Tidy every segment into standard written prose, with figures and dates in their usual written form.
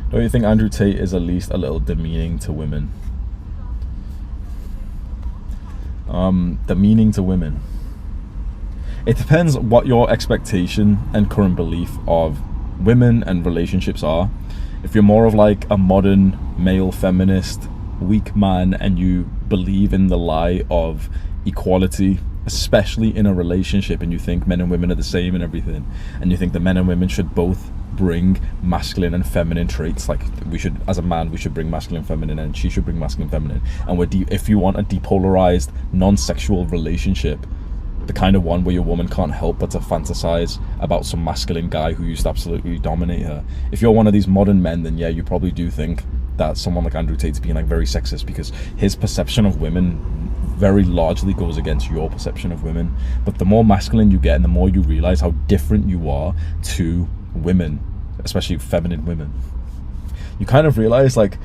Don't you think Andrew Tate is at least a little demeaning to women? Demeaning to women. It depends what your expectation and current belief of women and relationships are. If you're more of like a modern male feminist weak man and you believe in the lie of equality, especially in a relationship, and you think men and women are the same and everything, and you think that men and women should both bring masculine and feminine traits, like we should, as a man, we should bring masculine and feminine, and she should bring masculine and feminine, and if you want a depolarized non-sexual relationship, the kind of one where your woman can't help but to fantasize about some masculine guy who used to absolutely dominate her, if you're one of these modern men, then yeah, you probably do think that someone like Andrew Tate's being like very sexist, because his perception of women very largely goes against your perception of women. But the more masculine you get and the more you realize how different you are to women, especially feminine women, you kind of realize like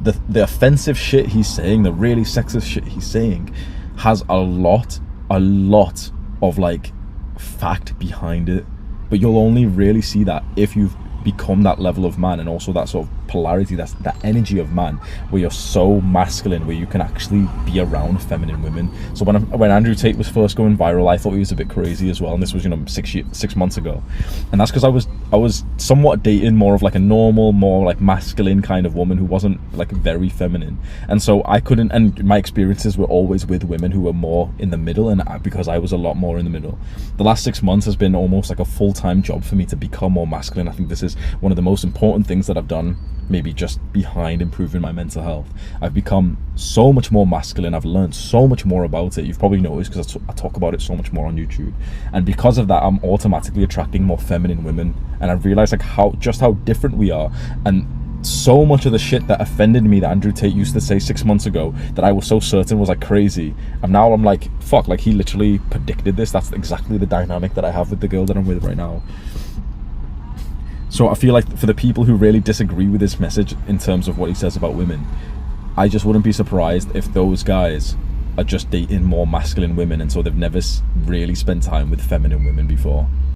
the offensive shit he's saying, the really sexist shit he's saying, has a lot of like fact behind it. But you'll only really see that if you've become that level of man, and also that sort of polarity, that's that energy of man where you're so masculine, where you can actually be around feminine women. So when Andrew Tate was first going viral, I thought he was a bit crazy as well, and this was, you know, 6 months ago, and that's because I was somewhat dating more of like a normal, more like masculine kind of woman who wasn't like very feminine, and so I couldn't, and my experiences were always with women who were more in the middle, and because I was a lot more in the middle, the last 6 months has been almost like a full-time job for me to become more masculine. I think this is one of the most important things that I've done, maybe just behind improving my mental health. I've become so much more masculine. I've learned so much more about it. You've probably noticed because I talk about it so much more on YouTube, and because of that, I'm automatically attracting more feminine women, and I realized like how different we are. And so much of the shit that offended me that Andrew Tate used to say 6 months ago, that I was so certain was like crazy, and now I'm like, fuck, like he literally predicted this. That's exactly the dynamic that I have with the girl that I'm with right now. So I feel like for the people who really disagree with this message in terms of what he says about women, I just wouldn't be surprised if those guys are just dating more masculine women, and so they've never really spent time with feminine women before.